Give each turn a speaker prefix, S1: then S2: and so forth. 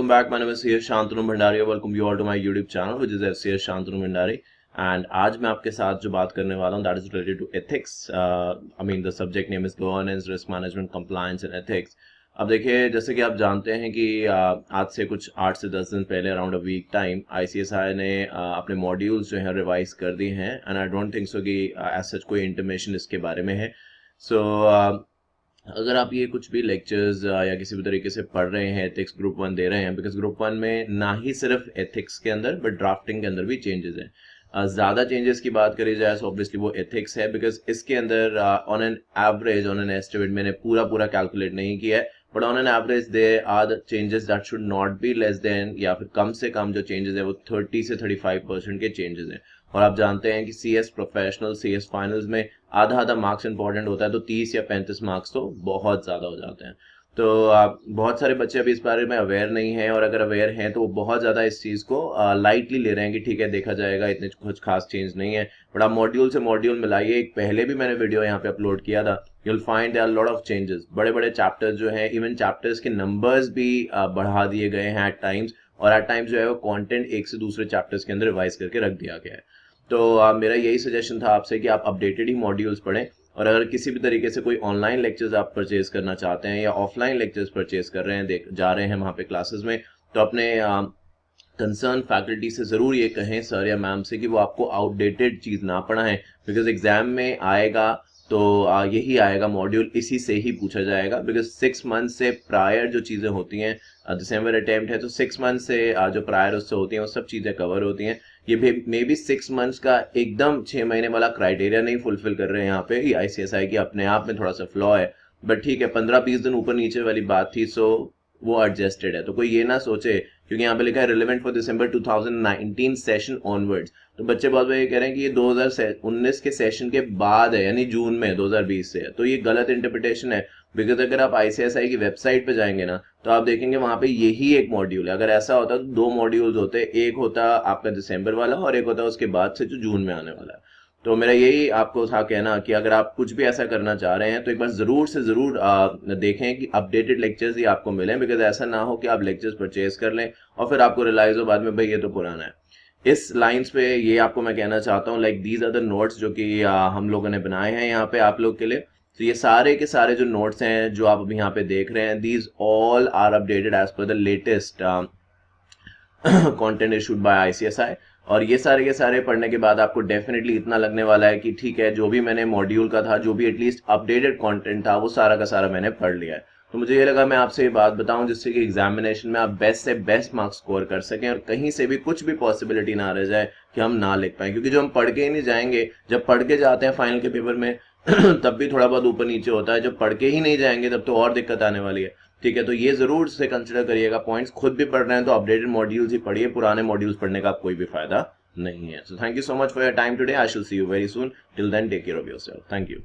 S1: back. My name is Shantanu Bhandari. Welcome you all to my YouTube channel, which is SYALLBUS Shantanu Bhandari. And आज मैं आपके साथ जो बात करने वाला हूँ that is related to ethics. I mean the subject name is governance, risk management, compliance and ethics. अब देखिए, जैसे कि आप जानते हैं कि आज से कुछ 8 से 10 दिन पहले around a week time ICSI ने अपने मॉड्यूल्स जो हैं रिवाइज कर दिए हैं and I don't think so कि एज सच कोई इंटीमेशन इसके बारे में है. सो अगर आप ये कुछ भी लेक्चर्स या किसी भी तरीके से पढ़ रहे हैं, एथिक्स ग्रुप 1 दे रहे हैं, बिकॉज ग्रुप 1 में ना ही सिर्फ एथिक्स के अंदर बट ड्राफ्टिंग के अंदर भी चेंजेस हैं. ज़्यादा चेंजेस की बात करी जाए तो ऑब्वियसली वो एथिक्स है, बिकॉज इसके अंदर on an average, on an estimate, मैंने पूरा कैलकुलेट नहीं किया है, but on an average they are the changes that should not be less than, या फिर कम से कम जो चेंजेस है वो 30 से 35% के चेंजेस हैं. और आप जानते हैं कि CS प्रोफेशनल, CS फाइनल्स में आधा मार्क्स इंपॉर्टेंट होता है, तो 30 या 35 मार्क्स तो बहुत ज़्यादा हो जाते हैं. तो बहुत सारे बच्चे अभी इस बारे में अवेयर नहीं हैं, और अगर अवेयर हैं तो वो बहुत ज़्यादा इस चीज़ को लाइटली ले रहे हैं कि ठीक है देखा जाएगा, इतने कुछ खास चेंज नहीं है. बट आप मॉड्यूल से मॉड्यूल मिलाइए. एक पहले भी मैंने वीडियो यहाँ पे अपलोड किया था, you will find there are lot of changes. बड़े चैप्टर्स जो हैं, इवन चैप्टर्स के नंबर्स भी बढ़ा दिए गए हैं एट टाइम्स, और एट टाइम्स जो है वो कॉन्टेंट एक से दूसरे चैप्टर्स के अंदर रिवाइज करके रख दिया गया है. तो मेरा यही सजेशन था आपसे कि आप अपडेटेड ही मॉड्यूल्स पढ़ें, और अगर किसी भी तरीके से कोई ऑनलाइन लेक्चर्स आप परचेज करना चाहते हैं या ऑफलाइन लेक्चर्स परचेज कर रहे हैं, जा रहे हैं वहाँ पे क्लासेस में, तो अपने कंसर्न फैकल्टी से ज़रूर ये कहें सर या मैम से कि वो आपको आउटडेटेड चीज़ ना पढ़ाएं, बिकॉज एग्जाम में आएगा तो यही आएगा, मॉड्यूल इसी से ही पूछा जाएगा. बिकॉज 6 मंथ से प्रायर जो चीज़ें होती हैं, दिसंबर अटेम्प्ट है तो 6 मंथ से जो प्रायर उससे होती हैं वो सब चीज़ें कवर होती हैं. ये मे बी 6 मंथ्स का एकदम 6 महीने वाला क्राइटेरिया नहीं फुलफिल कर रहे हैं यहाँ पे. ICSI की अपने आप में थोड़ा सा फ्लॉ है, बट ठीक है, 15-20 दिन ऊपर नीचे वाली बात थी, सो वो एडजस्टेड है. तो कोई ये ना सोचे, क्योंकि यहाँ पे लिखा है relevant for December 2019 session onwards, तो बच्चे बहुत बार ये कह रहे हैं कि ये 2019 के सेशन के बाद है, यानी जून में 2020 से है. तो ये गलत इंटरप्रिटेशन है, बिकॉज अगर आप ICSI की वेबसाइट पे जाएंगे ना तो आप देखेंगे वहाँ पे यही एक मॉड्यूल है. अगर ऐसा होता तो 2 मॉड्यूल्स होते, एक होता आपका दिसंबर वाला और एक होता उसके बाद से जो जून में आने वाला है. तो मेरा यही आपको था कहना कि अगर आप कुछ भी ऐसा करना चाह रहे हैं तो एक बार ज़रूर से ज़रूर देखें कि अपडेटेड लेक्चर्स ही आपको मिलें, बिकॉज ऐसा ना हो कि आप लेक्चर्स परचेज कर लें और फिर आपको रियलाइज हो बाद में भाई ये तो पुराना है. इस लाइंस पे ये आपको मैं कहना चाहता हूँ, like these are the notes जो कि हम लोगों ने बनाए हैं यहाँ पे आप लोग के लिए. तो ये सारे के सारे जो नोट्स हैं जो आप अभी यहाँ पे देख रहे हैं, these all are updated as per the latest content issued by ICSI. और ये सारे के सारे पढ़ने के बाद आपको डेफिनेटली इतना लगने वाला है कि ठीक है, जो भी मैंने मॉड्यूल का था, जो भी एटलीस्ट अपडेटेड कंटेंट था, वो सारा का सारा मैंने पढ़ लिया है. तो मुझे ये लगा मैं आपसे ये बात बताऊं जिससे कि एग्जामिनेशन में आप बेस्ट से बेस्ट मार्क्स स्कोर कर सकें, और कहीं से भी कुछ भी पॉसिबिलिटी ना रह जाए कि हम ना लिख पाएं. क्योंकि जो हम पढ़ के ही नहीं जाएंगे, जब पढ़ के जाते हैं फाइनल के पेपर में तब भी थोड़ा बहुत ऊपर नीचे होता है, जब पढ़ के ही नहीं जाएंगे तब तो और दिक्कत आने वाली है. ठीक है, तो ये जरूर से कंसिडर करिएगा पॉइंट्स. खुद भी पढ़ रहे हैं तो अपडेटेड मॉड्यूल्स ही पढ़िए, पुराने मॉड्यूल्स पढ़ने का कोई भी फायदा नहीं है. So thank you so much for your time today. I shall see you very soon. Till then take care of yourself. Thank you.